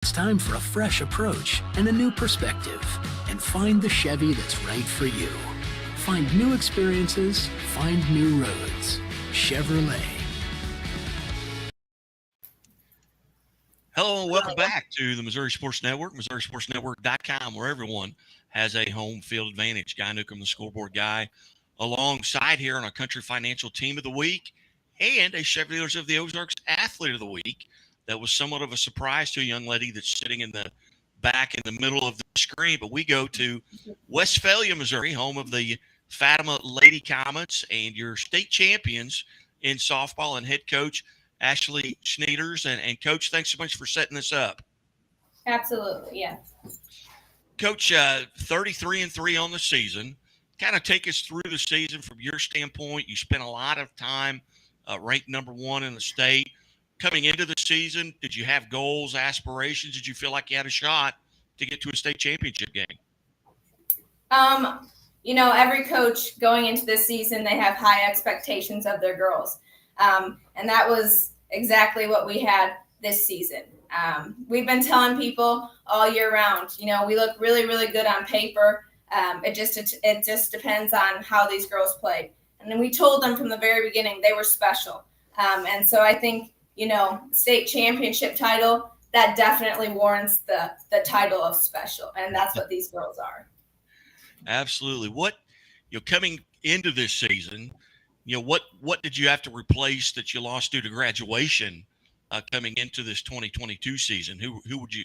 It's time for a fresh approach and a new perspective, and find the Chevy that's right for you. Find new experiences, find new roads. Chevrolet. Hello and welcome back to the Missouri Sports Network, MissouriSportsNetwork.com, where everyone has a home field advantage. Guy Newcomb, the scoreboard guy, alongside here on our Country Financial Team of the Week and a Chevy Dealers of the Ozarks Athlete of the Week. That was somewhat of a surprise to a young lady that's sitting in the back in the middle of the screen. But we go to Westphalia, Missouri, home of the Fatima Lady Comets and your state champions in softball and head coach Ashlee Schnieders. And Coach, thanks so much for setting this up. Absolutely, yeah. Coach, 33-3 on the season. Kind of take us through the season from your standpoint. You spent a lot of time ranked number one in the state. Coming into the season, did you have goals, aspirations? Did you feel like you had a shot to get to a state championship game? Every coach going into this season, they have high expectations of their girls. And that was exactly what we had this season. We've been telling people all year round, we look really, really good on paper. It just depends on how these girls play. And then we told them from the very beginning they were special. And so I think, state championship title, that definitely warrants the title of special. And that's what these girls are. Absolutely. Coming into this season, what did you have to replace that you lost due to graduation coming into this 2022 season? Who would you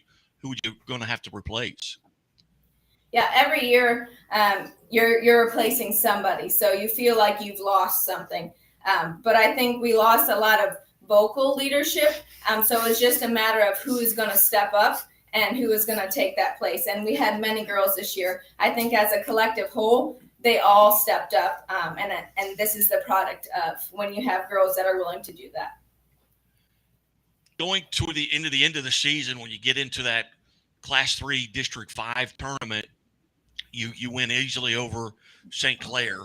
going to have to replace? Yeah, every year you're replacing somebody, so you feel like you've lost something. But I think we lost a lot of vocal leadership, so it's just a matter of who is going to step up and who is going to take that place. And we had many girls this year. I think as a collective whole, they all stepped up, and this is the product of when you have girls that are willing to do that. Going to the end of the season, when you get into that Class 3 District 5 tournament, you win easily over St. Clair.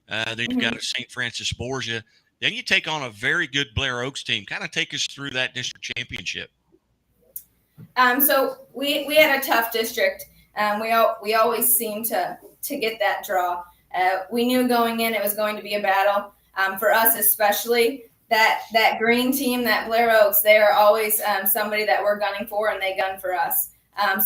Then you've got a St. Francis Borgia. Then you take on a very good Blair Oaks team. Kind of take us through that district championship. So we had a tough district. We always seem to get that draw. We knew going in it was going to be a battle. For us especially, that green team, that Blair Oaks, they are always somebody that we're gunning for, and they gun for us.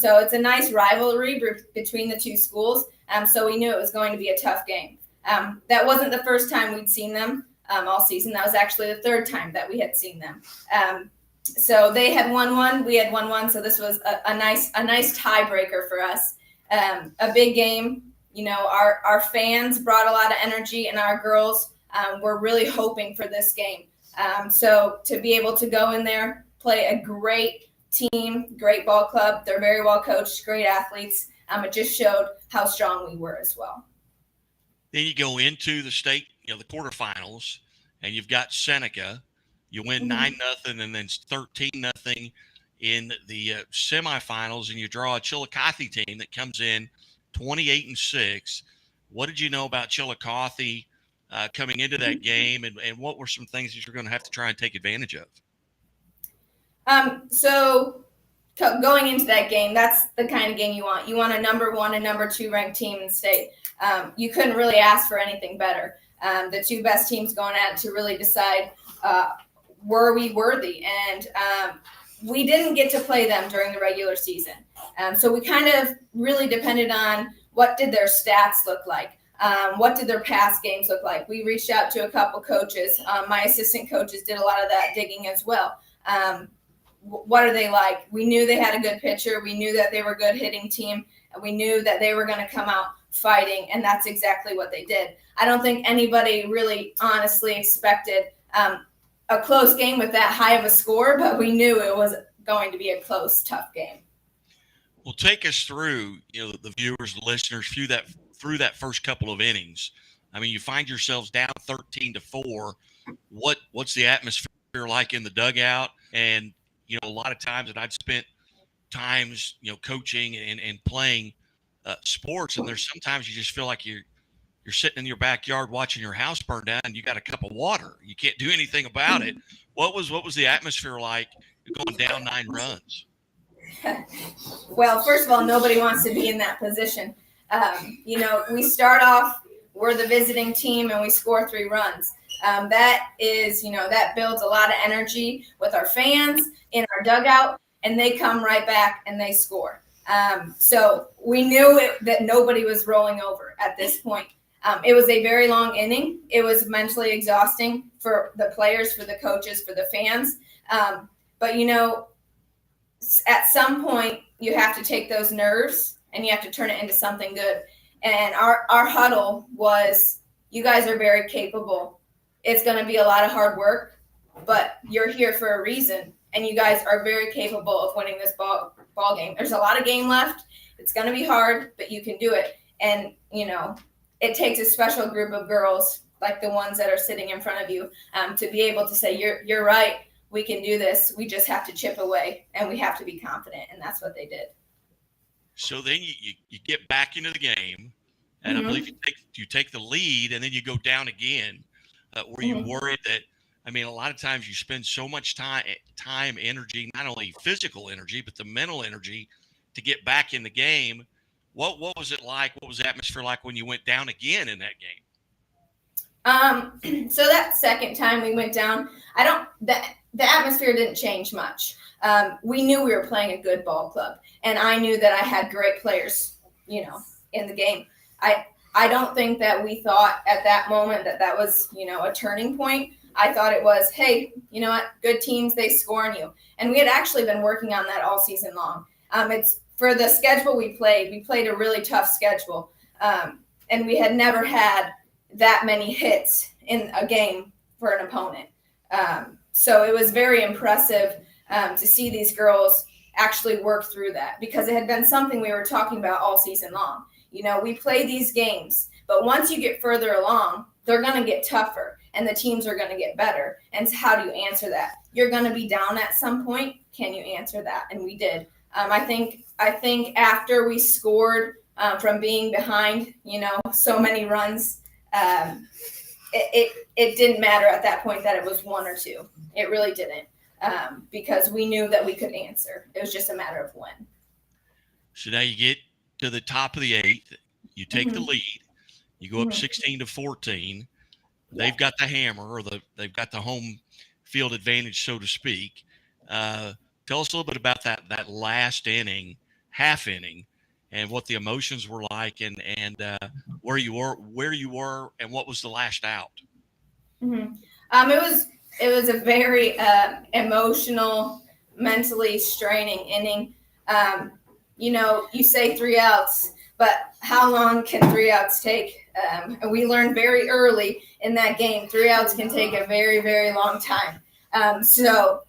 So it's a nice rivalry between the two schools. So we knew it was going to be a tough game. That wasn't the first time we'd seen them all season. That was actually the third time that we had seen them. So they had won one, we had won one. So this was a nice tiebreaker for us. A big game. Our fans brought a lot of energy, and our girls were really hoping for this game. So to be able to go in there, play a great team, great ball club, they're very well coached, great athletes. It just showed how strong we were as well. Then you go into the state, the quarterfinals, and you've got Seneca. You win 9-0 and then 13-0 in the semifinals, and you draw a Chillicothe team that comes in 28-6. What did you know about Chillicothe coming into that game, and what were some things that you're going to have to try and take advantage of? So going into that game, that's the kind of game you want. You want a number 1 and number 2 ranked team in the state. You couldn't really ask for anything better. The two best teams going at it to really decide were we worthy. And we didn't get to play them during the regular season. So we kind of really depended on what did their stats look like. What did their past games look like? We reached out to a couple coaches. My assistant coaches did a lot of that digging as well. What are they like? We knew they had a good pitcher. We knew that they were a good hitting team. And we knew that they were going to come out fighting, and that's exactly what they did. I don't think anybody really honestly expected a close game with that high of a score, but we knew it was going to be a close, tough game. Well, take us through, the viewers, the listeners, through that first couple of innings. I mean, you find yourselves down 13-4. What's the atmosphere like in the dugout? And, a lot of times that I've spent times, coaching and playing sports, and there's sometimes you just feel like you're sitting in your backyard watching your house burn down, and you got a cup of water. You can't do anything about it. What was the atmosphere like going down 9 runs? Well, first of all, nobody wants to be in that position. We start off, we're the visiting team, and we score 3 runs. That builds a lot of energy with our fans in our dugout, and they come right back and they score. So we knew that nobody was rolling over at this point. It was a very long inning. It was mentally exhausting for the players, for the coaches, for the fans. But at some point, you have to take those nerves and you have to turn it into something good. And our huddle was, you guys are very capable. It's going to be a lot of hard work, but you're here for a reason. And you guys are very capable of winning this ball game. There's a lot of game left. It's going to be hard, but you can do it. And, it takes a special group of girls like the ones that are sitting in front of you to be able to say, you're right. We can do this. We just have to chip away, and we have to be confident, and that's what they did. So then you get back into the game, and I believe you take the lead, and then you go down again. Were you worried that? I mean, a lot of times you spend so much time, energy, not only physical energy, but the mental energy to get back in the game. What was it like? What was the atmosphere like when you went down again in that game? So that second time we went down, the atmosphere didn't change much. We knew we were playing a good ball club, and I knew that I had great players, in the game. I don't think that we thought at that moment that was, a turning point. I thought it was, hey, you know what? Good teams, they score on you. And we had actually been working on that all season long. It's for the schedule we played a really tough schedule. And we had never had that many hits in a game for an opponent. So it was very impressive to see these girls actually work through that, because it had been something we were talking about all season long. We play these games, but once you get further along, they're going to get tougher and the teams are going to get better. And how do you answer that? You're going to be down at some point. Can you answer that? And we did. I think after we scored from being behind, so many runs, it didn't matter at that point that it was 1 or 2. It really didn't, because we knew that we could answer. It was just a matter of when. So now you get to the top of the 8th. You take the lead. You go up 16-14. They've got the hammer, or they've got the home field advantage, so to speak. Tell us a little bit about that last inning, half inning, and what the emotions were like, and where you were, and what was the last out. It was a very emotional, mentally straining inning. You say 3 outs, but how long can 3 outs take? And we learned very early in that game, 3 outs can take a very, very long time. So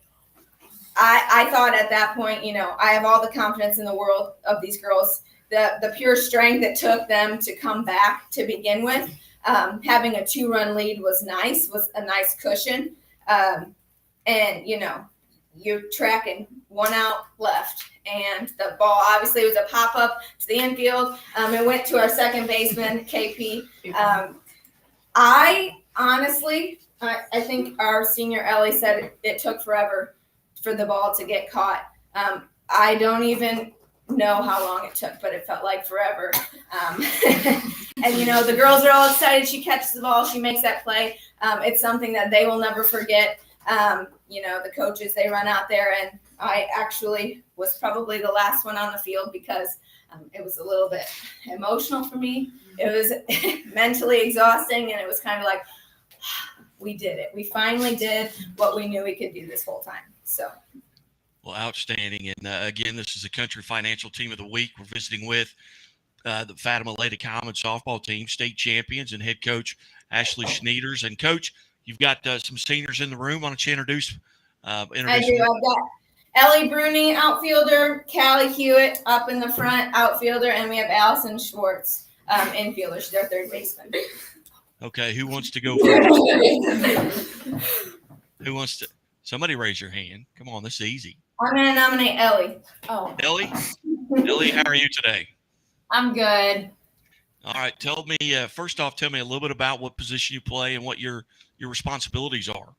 I thought at that point, I have all the confidence in the world of these girls. The pure strength it took them to come back to begin with. Having a 2-run lead was a nice cushion. And, you're tracking 1 out left. And the ball obviously was a pop-up to the infield. It went to our second baseman, KP. I think our senior Ellie said it took forever for the ball to get caught. I don't even know how long it took, but it felt like forever. And, the girls are all excited. She catches the ball. She makes that play. It's something that they will never forget. The coaches, they run out there, and I actually was probably the last one on the field because it was a little bit emotional for me. It was mentally exhausting, and it was kind of like, we did it. We finally did what we knew we could do this whole time. So. Well, outstanding. And again, this is the Country Financial Team of the Week. We're visiting with the Fatima Lady Comets softball team, state champions, and head coach Ashlee Schnieders. And coach, you've got some seniors in the room. Why don't you introduce I do. I've got Ellie Bruni, outfielder, Callie Hewitt up in the front, outfielder, and we have Allison Schwartz, infielder. She's our third baseman. Okay, who wants to go first? Who wants to? Somebody raise your hand. Come on, this is easy. I'm going to nominate Ellie. Oh. Ellie, how are you today? I'm good. All right, tell me, first off, tell me a little bit about what position you play and what your responsibilities are.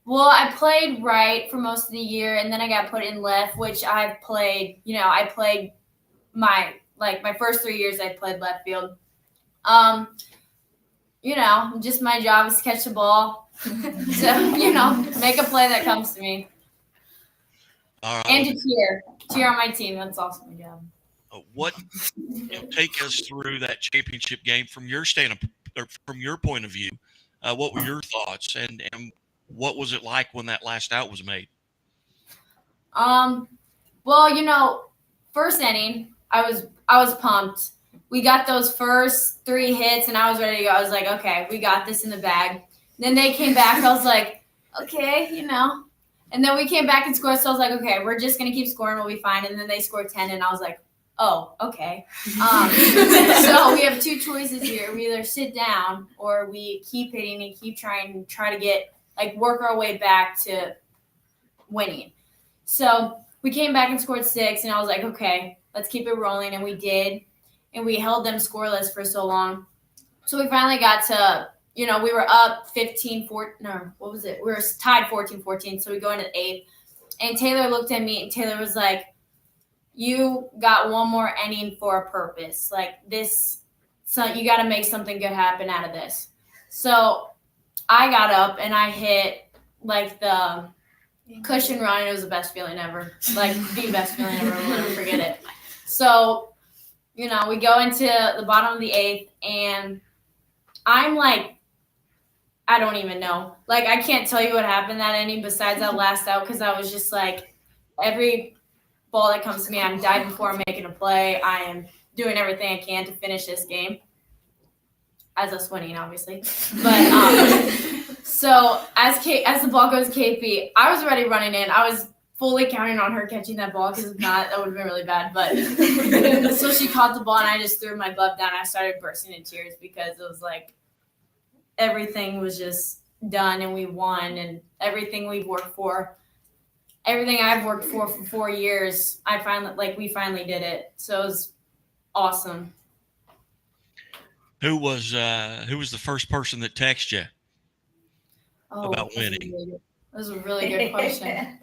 Well, I played right for most of the year, and then I got put in left, which I've played. I played my first 3 years. I played left field. Just my job is to catch the ball, so make a play that comes to me, All right. and to cheer on my team. That's also my job. Take us through that championship game from your from your point of view. What were your thoughts, and what was it like when that last out was made? Well, first inning, I was pumped. We got those first 3 hits, and I was ready to go. I was like, okay, we got this in the bag. Then they came back. I was like, okay, And then we came back and scored, so I was like, okay, we're just going to keep scoring. We'll be fine. And then they scored 10, and I was like, oh, okay. So we have 2 choices here. We either sit down or we keep hitting and keep trying to get, work our way back to winning. So we came back and scored 6, and I was like, okay, let's keep it rolling. And we did. And we held them scoreless for so long. So we finally got to, we were up 15-14. No, what was it? We were tied 14-14. So we go into the 8th. And Taylor looked at me, and Taylor was like, you got one more inning for a purpose. So you got to make something good happen out of this. So I got up, and I hit, the cushion run. It was the best feeling ever. The best feeling ever. I'll never forget it. So we go into the bottom of the 8th, and I'm I don't even know. I can't tell you what happened that inning besides that last out, because I was just every ball that comes to me, I'm diving for, I'm making a play. I am doing everything I can to finish this game. As us winning, obviously. But so as the ball goes to KP, I was already running in. I was fully counting on her catching that ball, because if not, that would have been really bad. But so she caught the ball, and I just threw my glove down. I started bursting in tears, because it was everything was just done, and we won, and everything we've worked for, everything I've worked for 4 years, we finally did it. So it was awesome. Who was the first person that texted you about winning? That was a really good question.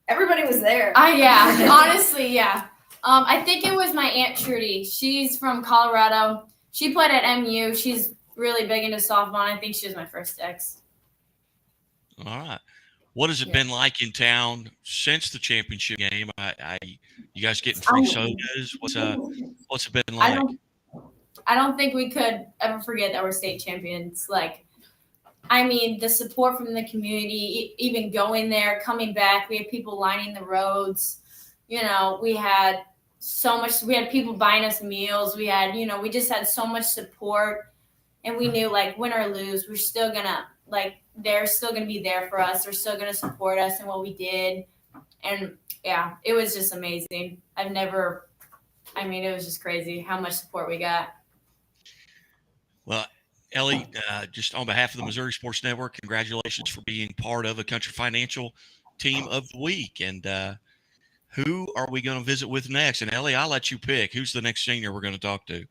Everybody was there. Yeah, honestly, yeah. I think it was my Aunt Trudy. She's from Colorado. She played at MU. She's really big into softball. I think she was my first text. All right. What has it been like in town since the championship game? You guys getting free sodas? What's it been like? I don't think we could ever forget that we're state champions. The support from the community, even going there, coming back, we had people lining the roads. We had so much. We had people buying us meals. We had, we just had so much support, and we knew win or lose, we're still gonna they're still gonna be there for us. They're still gonna support us in what we did, and yeah, it was just amazing. It was just crazy how much support we got. Well, Ellie, just on behalf of the Missouri Sports Network, congratulations for being part of a Country Financial Team of the Week. And who are we going to visit with next? And Ellie, I'll let you pick. Who's the next senior we're going to talk to?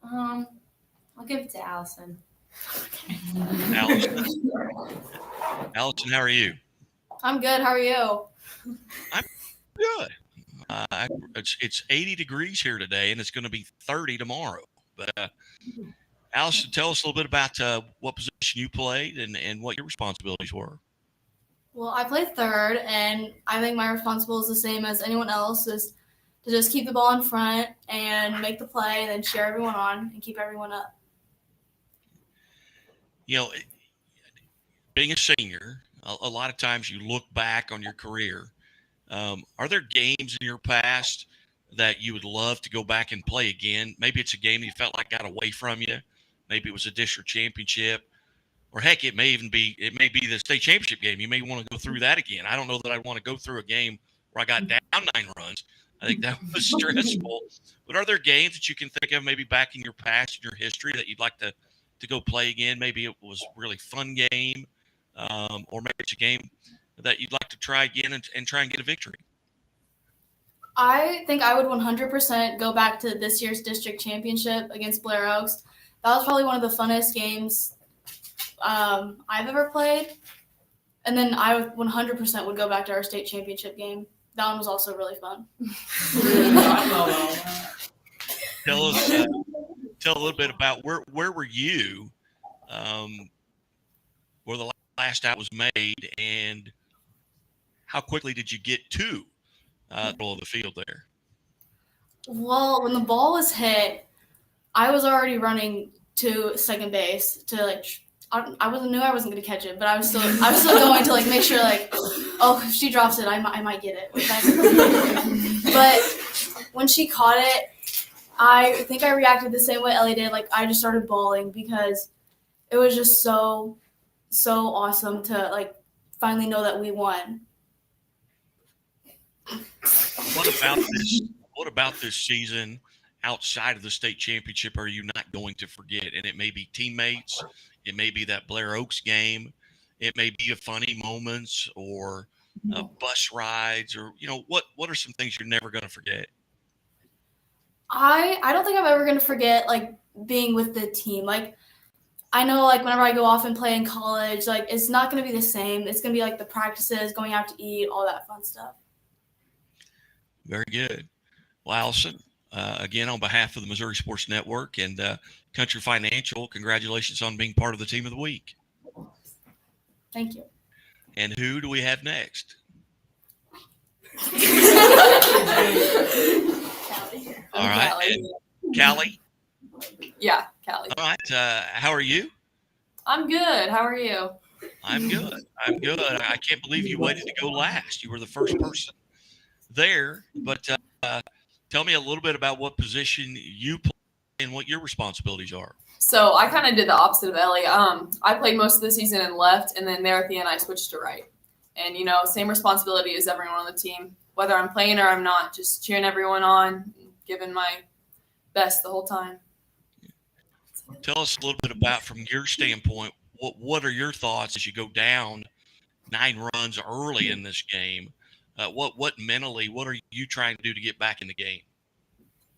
I'll give it to Allison. Allison, how are you? I'm good. How are you? I'm good. It's 80 degrees here today, and it's going to be 30 tomorrow. But Allison, tell us a little bit about what position you played and what your responsibilities were. Well, I play third, and I think my responsibility is the same as anyone else, is to just keep the ball in front and make the play, and then cheer everyone on and keep everyone up. Being a senior, a lot of times you look back on your career. Are there games in your past that you would love to go back and play again? Maybe it's a game you felt like got away from you. Maybe it was a district championship, or heck, it may be the state championship game. You may want to go through that again. I don't know that I want to go through a game where I got down 9 runs. I think that was stressful. But are there games that you can think of maybe back in your past, in your history, that you'd like to go play again? Maybe it was a really fun game, or maybe it's a game that you'd like to try again and try and get a victory. I think I would 100% go back to this year's district championship against Blair Oaks. That was probably one of the funnest games I've ever played. And then I 100% would go back to our state championship game. That one was also really fun. Tell us, tell a little bit about where were you, where the last out was made, and how quickly did you get to the middle of the field there? Well, when the ball was hit, I was already running to second base to like. I knew I wasn't going to catch it, but I was still going to like make sure like, oh, if she drops it, I might get it. But when she caught it, I think I reacted the same way Ellie did. Like I just started bawling because it was just so awesome to like finally know that we won. What about this season outside of the state championship are you not going to forget? And it may be teammates, it may be that Blair Oaks game, it may be a funny moments or bus rides, or what are some things you're never going to forget? I don't think I'm ever going to forget like being with the team. Like I know like whenever I go off and play in college, like it's not going to be the same. It's going to be like the practices, going out to eat, all that fun stuff. Very good. Well, Allison, again, on behalf of the Missouri Sports Network and Country Financial, congratulations on being part of the Team of the Week. Thank you. And who do we have next? All right. And Callie? Yeah, Callie. All right. How are you? I'm good. How are you? I'm good. I can't believe you waited to go last. You were the first person there. But tell me a little bit about what position you play and what your responsibilities are. So I kind of did the opposite of Ellie. I played most of the season in left, and then there at the end I switched to right. And, same responsibility as everyone on the team, whether I'm playing or I'm not, just cheering everyone on, giving my best the whole time. Tell us a little bit about, from your standpoint, what are your thoughts as you go down 9 runs early in this game? What mentally, what are you trying to do to get back in the game?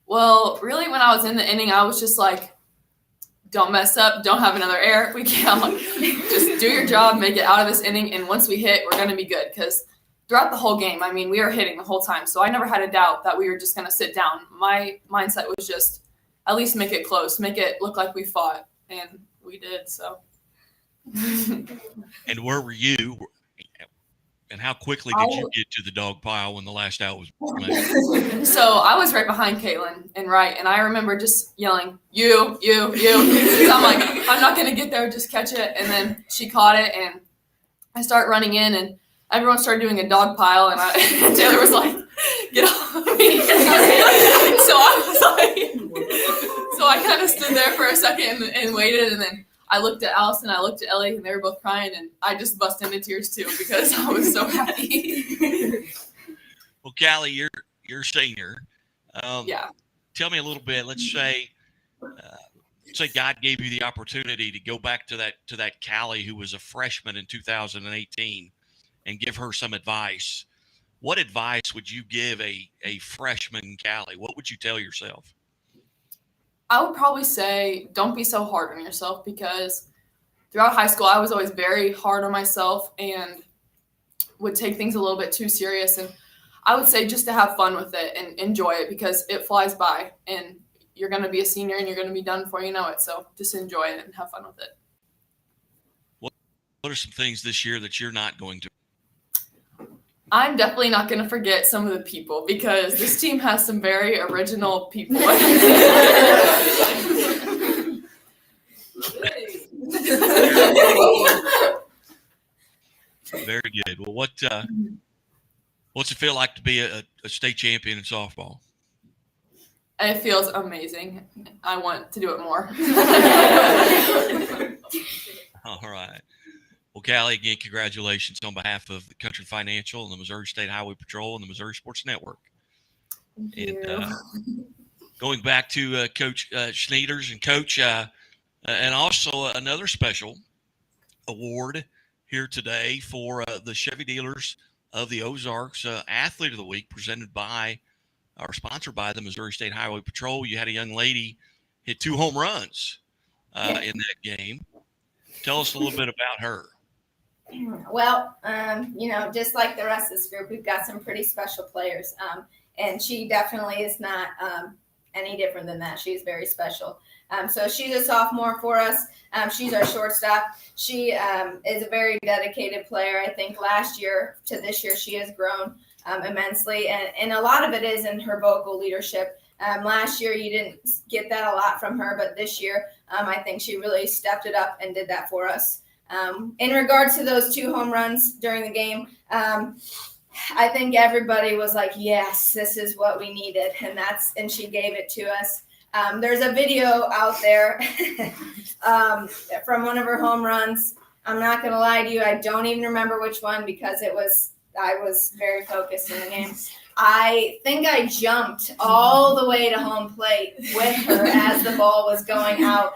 Well, really, when I was in the inning, I was just like, don't mess up, don't have another error. We can't, just do your job, make it out of this inning, and once we hit, we're going to be good. Because throughout the whole game, I mean, we were hitting the whole time, so I never had a doubt that we were just going to sit down. My mindset was just at least make it close, make it look like we fought, and we did, so. And where were you? And how quickly did you get to the dog pile when the last out was made? So I was right behind Caitlin and right, and I remember just yelling, you. So I'm like, I'm not going to get there, just catch it. And then she caught it, and I start running in, and everyone started doing a dog pile, and Taylor was like, get off of me. So I kind of stood there for a second and waited, and then I looked at Allison, I looked at Ellie, and they were both crying, and I just bust into tears too because I was so happy. Well, Callie, you're a senior. Yeah. Tell me a little bit. Let's say God gave you the opportunity to go back to that Callie who was a freshman in 2018 and give her some advice. What advice would you give a freshman Callie? What would you tell yourself? I would probably say don't be so hard on yourself, because throughout high school I was always very hard on myself and would take things a little bit too serious. And I would say just to have fun with it and enjoy it, because it flies by and you're going to be a senior and you're going to be done before you know it. So just enjoy it and have fun with it. What are some things this year that you're not going to? I'm definitely not going to forget some of the people, because this team has some very original people. Very good. Well, what's it feel like to be a state champion in softball? It feels amazing. I want to do it more. All right. Well, Callie, again, congratulations on behalf of the Country Financial and the Missouri State Highway Patrol and the Missouri Sports Network. And going back to Coach Schnieders and Coach, and also another special award here today for the Chevy dealers of the Ozarks Athlete of the Week, presented by or sponsored by the Missouri State Highway Patrol. You had a young lady hit 2 home runs in that game. Tell us a little bit about her. Well, just like the rest of this group, we've got some pretty special players. And she definitely is not any different than that. She's very special. So she's a sophomore for us. She's our shortstop. She is a very dedicated player. I think last year to this year, she has grown immensely. And a lot of it is in her vocal leadership. Last year, you didn't get that a lot from her, but this year, I think she really stepped it up and did that for us. In regards to those 2 home runs during the game, I think everybody was like, yes, this is what we needed. And she gave it to us. There's a video out there from one of her home runs. I'm not going to lie to you. I don't even remember which one because I was very focused in the game. I think I jumped all the way to home plate with her as the ball was going out.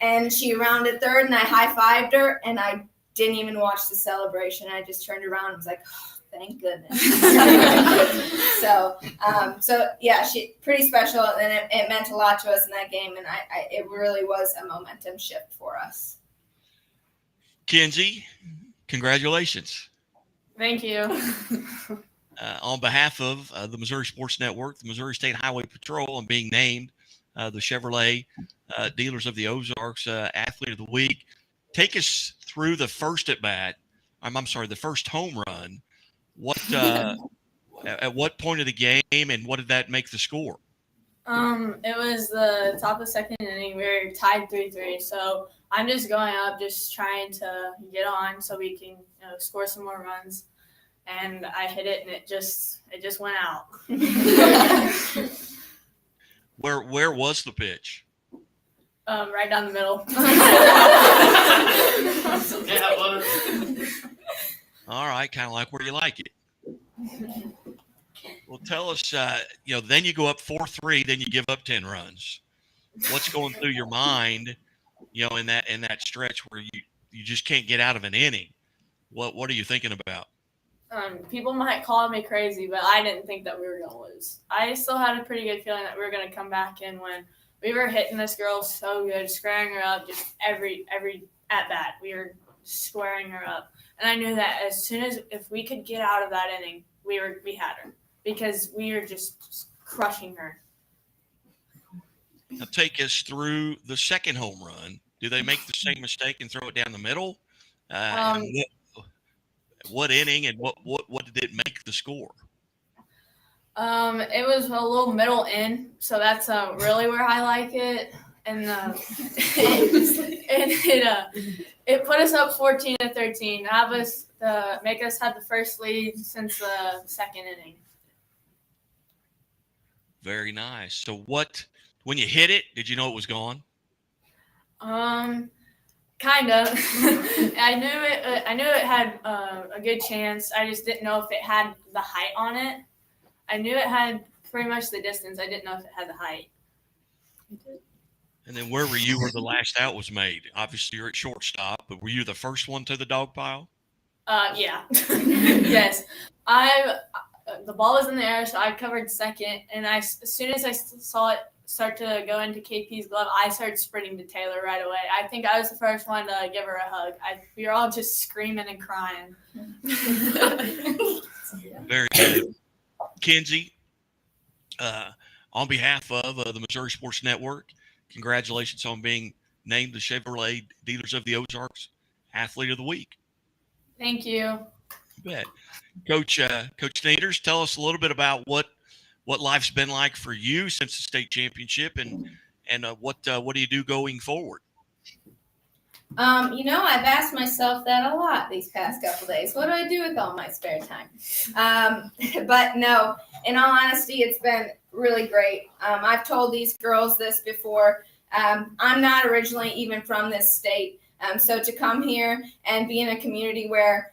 And she rounded third, and I high-fived her, and I didn't even watch the celebration. I just turned around and was like, oh, thank goodness. So yeah, she pretty special, and it meant a lot to us in that game, and it really was a momentum shift for us. Kenzie, congratulations. Thank you. On behalf of the Missouri Sports Network, the Missouri State Highway Patrol, and being named the Chevrolet Dealers of the Ozarks Athlete of the Week, take us through the first at-bat. The first home run. What at what point of the game, and what did that make the score? It was the top of the second inning. We were tied 3-3. So I'm just going up, just trying to get on so we can score some more runs. And I hit it, and it just went out. Where was the pitch? Right down the middle. All right, kind of like where you like it. Well, tell us, then you go up 4-3, then you give up 10 runs. What's going through your mind, in that stretch where you just can't get out of an inning? What are you thinking about? People might call me crazy, but I didn't think that we were going to lose. I still had a pretty good feeling that we were going to come back in when we were hitting this girl so good, squaring her up just every at-bat. We were squaring her up. And I knew that as soon as if we could get out of that inning, we had her because we were just crushing her. Now take us through the second home run. Do they make the same mistake and throw it down the middle? What inning and what did it make the score? It was a little middle in, so that's really where I like it. And it put us up 14-13. Make us have the first lead since the second inning. Very nice. So when you hit it, did you know it was gone? Kind of. I knew it had a good chance. I just didn't know if it had the height on it. I knew it had pretty much the distance. I didn't know if it had the height. And then where were you where the last out was made? Obviously, you're at shortstop, but were you the first one to the dog pile? Yeah. Yes. The ball was in the air, so I covered second, and as soon as I saw it start to go into KP's glove, I started sprinting to Taylor right away. I think I was the first one to give her a hug. We were all just screaming and crying. Very good. Kenzie, on behalf of the Missouri Sports Network, congratulations on being named the Chevrolet Dealers of the Ozarks Athlete of the Week. Thank you. You bet. Coach Schnieders, tell us a little bit about what life's been like for you since the state championship, and what do you do going forward? I've asked myself that a lot these past couple days. What do I do with all my spare time? But no, in all honesty, it's been really great. I've told these girls this before. I'm not originally even from this state. So to come here and be in a community where,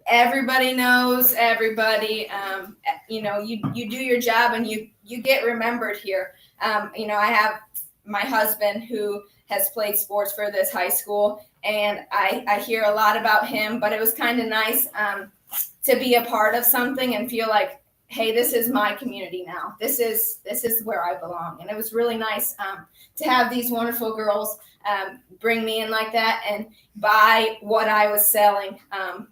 everybody knows everybody, you do your job and you get remembered here. I have my husband who has played sports for this high school, and I hear a lot about him, but it was kind of nice to be a part of something and feel like, hey, this is my community now. This is where I belong. And it was really nice to have these wonderful girls bring me in like that and buy what I was selling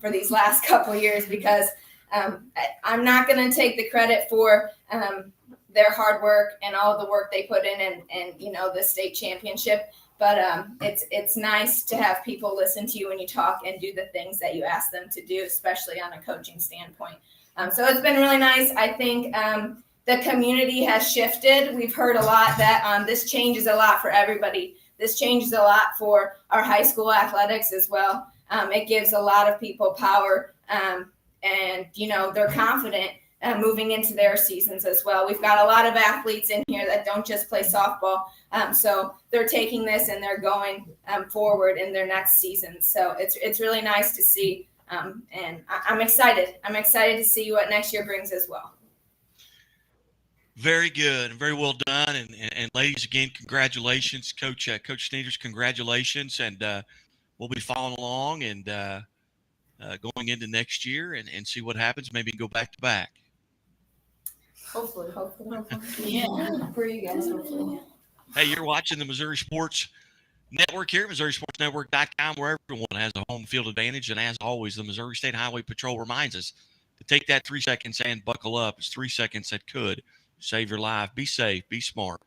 for these last couple years, because I'm not going to take the credit for their hard work and all the work they put in and the state championship. But it's nice to have people listen to you when you talk and do the things that you ask them to do, especially on a coaching standpoint. So it's been really nice. I think the community has shifted. We've heard a lot that this changes a lot for everybody. This changes a lot for our high school athletics as well. It gives a lot of people power, and they're confident moving into their seasons as well. We've got a lot of athletes in here that don't just play softball, so they're taking this and they're going forward in their next season. So it's really nice to see, and I'm excited. I'm excited to see what next year brings as well. Very good and very well done. And ladies, again, congratulations, Coach Schnieders, congratulations. And we'll be following along and going into next year and see what happens. Maybe go back to back. Hopefully. Yeah, for you guys, hopefully. Hey, you're watching the Missouri Sports Network here, MissouriSportsNetwork.com, where everyone has a home field advantage. And as always, the Missouri State Highway Patrol reminds us to take that 3 seconds and buckle up. It's 3 seconds that could save your life. Be safe. Be smart.